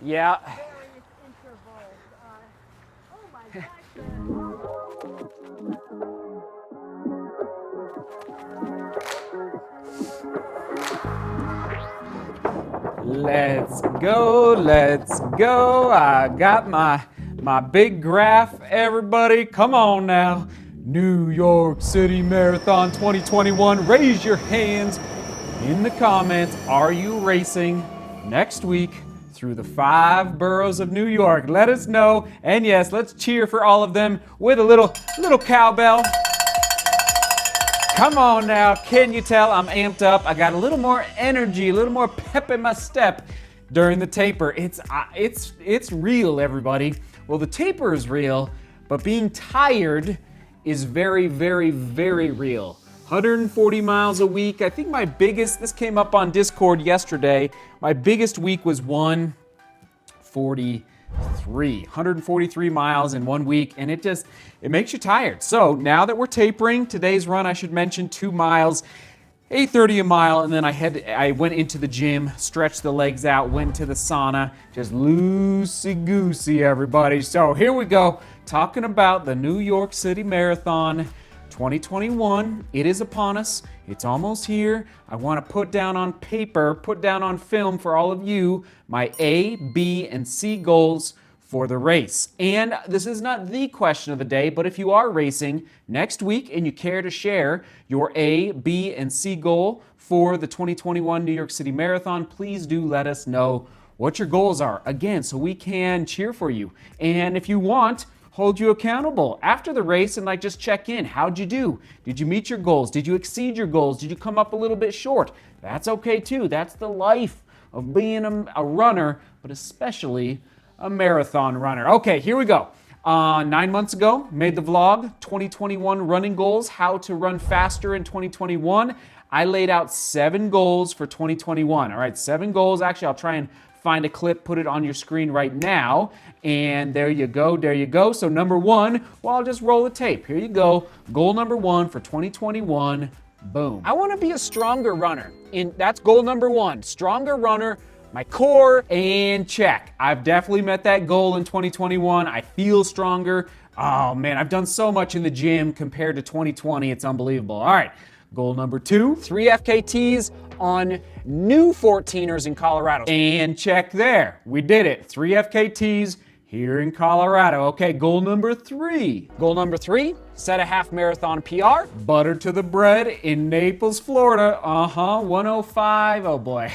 Yeah. various intervals. Oh my gosh. Let's go, let's go. I got my big graph, everybody. Come on now. New York City Marathon 2021. Raise your hands in the comments. Are you racing next week through the 5 boroughs of New York? Let us know. And yes, let's cheer for all of them with a little cowbell. Come on now, can you tell I'm amped up? I got a little more energy, a little more pep in my step during the taper. It's real, everybody. Well, the taper is real, but being tired is very, very, very real. 140 miles a week. I think this came up on Discord yesterday. My biggest week was 143 miles in 1 week, and it makes you tired. So now that we're tapering, today's run, I should mention, 2 miles, 8:30 a mile, and then I went into the gym, stretched the legs out, went to the sauna, just loosey-goosey, everybody. So here we go, talking about the New York City Marathon 2021. It is upon us. It's almost here. I want to put down on paper, put down on film for all of you, my A, B, and C goals for the race. And this is not the question of the day, but if you are racing next week and you care to share your A, B, and C goal for the 2021 New York City Marathon, please do let us know what your goals are, again, so we can cheer for you. And if you want, hold you accountable after the race and just check in. How'd you do? Did you meet your goals? Did you exceed your goals? Did you come up a little bit short? That's okay too. That's the life of being a runner, but especially a marathon runner. Okay, here we go. 9 months ago, made the vlog, 2021 running goals, how to run faster in 2021. I laid out 7 goals for 2021. All right, 7 goals. Actually, I'll try and find a clip, put it on your screen right now. And there you go, there you go. So number 1, well, I'll just roll the tape. Here you go. Goal number 1 for 2021, boom. I want to be a stronger runner. That's goal number 1, stronger runner, my core, and check. I've definitely met that goal in 2021. I feel stronger. Oh man, I've done so much in the gym compared to 2020. It's unbelievable. All right, goal number 2, 3 FKTs on new 14ers in Colorado. And check there, we did it. 3 FKTs here in Colorado. Okay, goal number 3. Goal number 3, set a half marathon PR. Butter to the bread in Naples, Florida. 105, oh boy.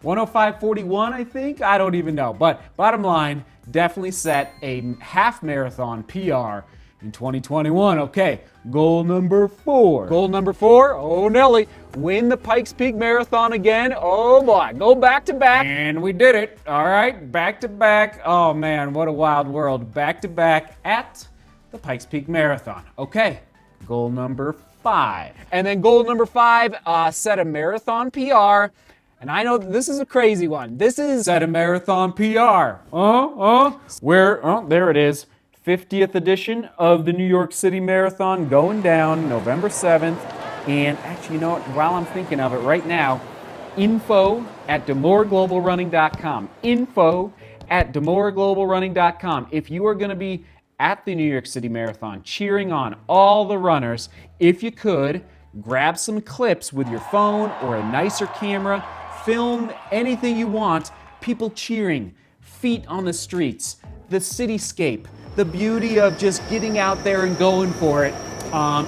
105.41, I think? I don't even know. But bottom line, definitely set a half marathon PR in 2021. Okay, goal number 4. Goal number 4, oh Nelly, win the Pikes Peak Marathon again. Oh boy, go back to back. And we did it. All right, back to back. Oh man, what a wild world. Back to back at the Pikes Peak Marathon. Okay, goal number 5. And then goal number 5, set a marathon PR. And I know this is a crazy one. This is set a marathon PR. There it is. 50th edition of the New York City Marathon going down November 7th. And actually, you know what? While I'm thinking of it right now, info at DeMoorGlobalRunning.com. Info at DeMoorGlobalRunning.com. If you are going to be at the New York City Marathon cheering on all the runners, if you could, grab some clips with your phone or a nicer camera, film anything you want, people cheering, feet on the streets, the cityscape, the beauty of just getting out there and going for it.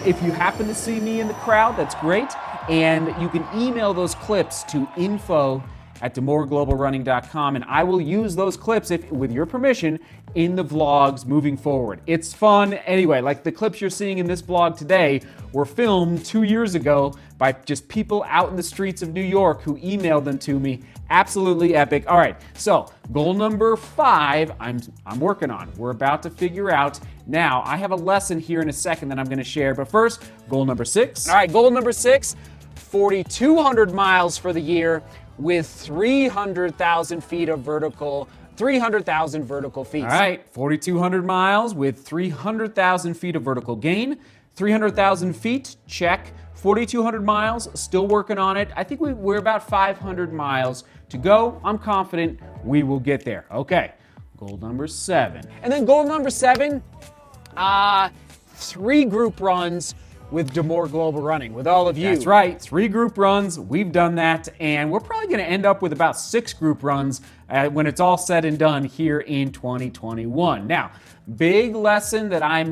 If you happen to see me in the crowd, that's great. And you can email those clips to info at DeMoorGlobalRunning.com, and I will use those clips, with your permission, in the vlogs moving forward. It's fun. Anyway, like the clips you're seeing in this vlog today were filmed 2 years ago by just people out in the streets of New York who emailed them to me. Absolutely epic. All right, so goal number 5, I'm working on. We're about to figure out. Now, I have a lesson here in a second that I'm going to share, but first, goal number 6. All right, goal number 6, 4,200 miles for the year with 300,000 feet of vertical 300,000 vertical feet. All right, 4,200 miles with 300,000 feet of vertical gain, 300,000 feet, check. 4,200 miles, still working on it. I think we're about 500 miles to go. I'm confident we will get there. Okay, goal number 7. And then goal number 7, 3 group runs with DeMoor Global Running, with all of you. That's right, 3 group runs, we've done that, and we're probably gonna end up with about 6 group runs when it's all said and done here in 2021. Now, big lesson that I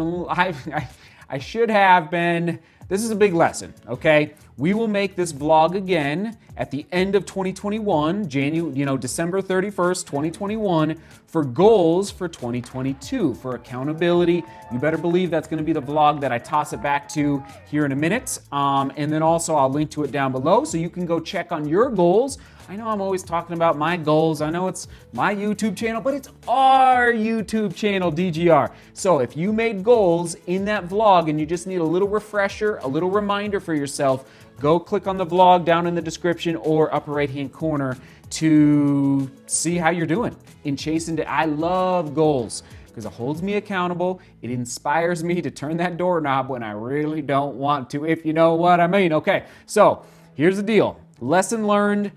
should have been, this is a big lesson, okay? We will make this vlog again at the end of 2021, December 31st, 2021, for goals for 2022, for accountability. You better believe that's gonna be the vlog that I toss it back to here in a minute. And then also I'll link to it down below so you can go check on your goals. I know I'm always talking about my goals. I know it's my YouTube channel, but it's our YouTube channel, DGR. So if you made goals in that vlog and you just need a little refresher, a little reminder for yourself, go click on the vlog down in the description or upper right-hand corner to see how you're doing in chasing. I love goals because it holds me accountable. It inspires me to turn that doorknob when I really don't want to, if you know what I mean. Okay, so here's the deal. Lesson learned.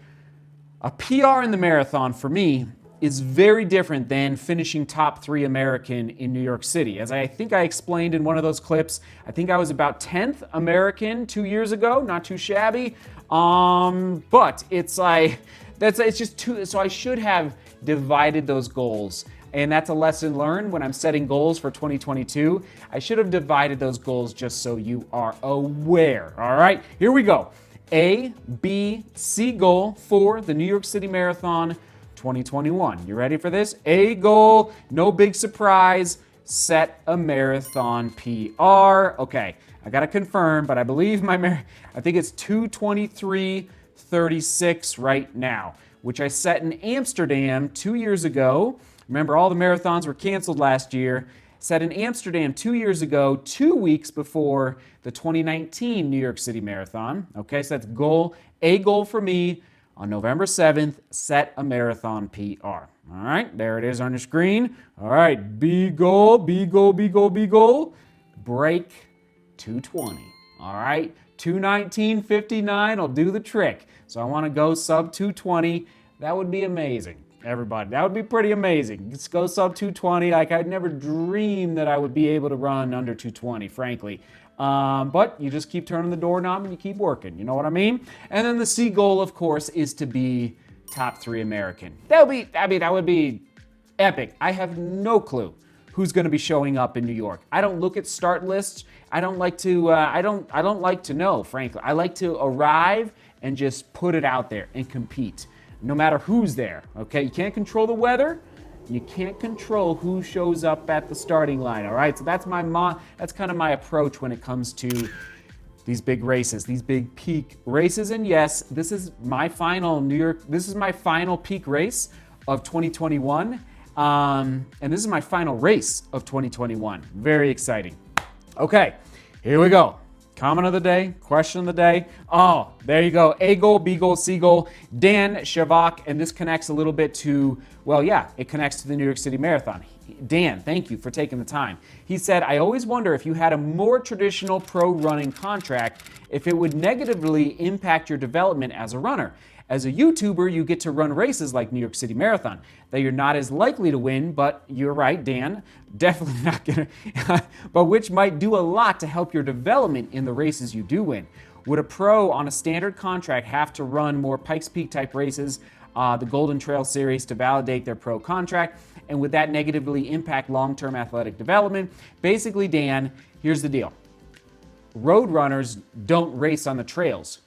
A PR in the marathon for me is very different than finishing top 3 American in New York City. As I think I explained in one of those clips, I think I was about 10th American 2 years ago, not too shabby. But it's like, it's just too, so I should have divided those goals. And that's a lesson learned when I'm setting goals for 2022. I should have divided those goals just so you are aware. All right, here we go. A, B, C goal for the New York City Marathon 2021. You ready for this? A goal, no big surprise, set a marathon PR. Okay, I gotta confirm, but I believe I think it's 2:23:36 right now, which I set in Amsterdam 2 years ago. Remember, all the marathons were canceled last year. Set in Amsterdam 2 years ago, 2 weeks before the 2019 New York City Marathon. Okay, so that's A goal for me on November 7th, set a marathon PR. All right, there it is on your screen. All right, B goal, break 220. All right, 2:19:59 will do the trick. So I want to go sub 220. That would be amazing. Everybody, that would be pretty amazing. Let's go sub 220. Like, I'd never dreamed that I would be able to run under 220, frankly. But you just keep turning the doorknob and you keep working. You know what I mean? And then the C goal, of course, is to be top 3 American. That would be epic. I have no clue who's going to be showing up in New York. I don't look at start lists. I don't like to. I don't like to know, frankly. I like to arrive and just put it out there and compete. No matter who's there, okay? You can't control the weather. You can't control who shows up at the starting line, all right? So that's that's kind of my approach when it comes to these big races, these big peak races. And yes, this is my final peak race of 2021. And this is my final race of 2021. Very exciting. Okay, here we go. Comment of the day, question of the day. Oh, there you go. A goal, B goal, C goal. Dan Shavak, and this connects a little bit to, well, yeah, it connects to the New York City Marathon. Dan, thank you for taking the time. He said, I always wonder if you had a more traditional pro running contract, if it would negatively impact your development as a runner. As a YouTuber, you get to run races like New York City Marathon that you're not as likely to win, but you're right, Dan, definitely not gonna, but which might do a lot to help your development in the races you do win. Would a pro on a standard contract have to run more Pikes Peak type races, the Golden Trail Series, to validate their pro contract? And would that negatively impact long-term athletic development? Basically, Dan, here's the deal. Road runners don't race on the trails.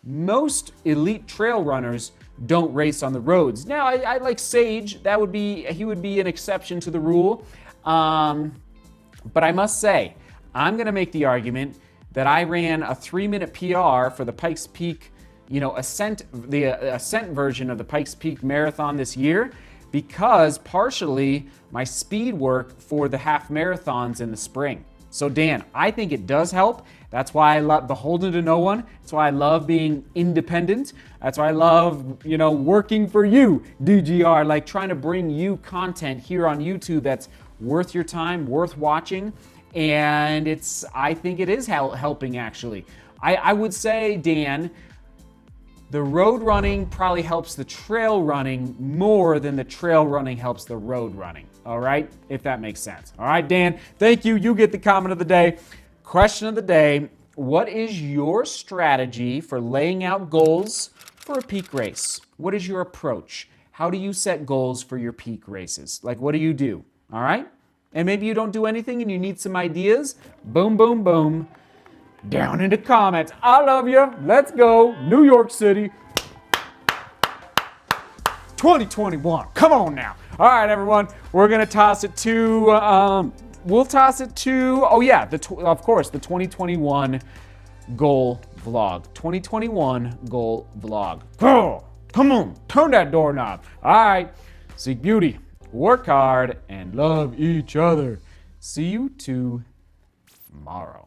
Most elite trail runners don't race on the roads. Now, I like Sage. He would be an exception to the rule. But I must say, I'm going to make the argument that I ran a 3-minute PR for the Pikes Peak, ascent version of the Pikes Peak Marathon this year, because partially my speed work for the half marathons in the spring. So Dan, I think it does help. That's why I love beholden to no one. That's why I love being independent. That's why I love, working for you, DGR, like trying to bring you content here on YouTube that's worth your time, worth watching. And I think it is helping actually. I would say, Dan, the road running probably helps the trail running more than the trail running helps the road running. All right, if that makes sense. All right, Dan, thank you. You get the comment of the day. Question of the day: what is your strategy for laying out goals for a peak race? What is your approach? How do you set goals for your peak races? Like, what do you do? All right? And maybe you don't do anything and you need some ideas. Boom, boom, boom. Down in the comments. I love you. Let's go. New York City. 2021. Come on now. All right, everyone. We're going to toss it to, we'll toss it to, oh yeah, of course, the 2021 goal vlog. 2021 goal vlog. Girl, come on. Turn that doorknob. All right. Seek beauty. Work hard and love each other. See you tomorrow.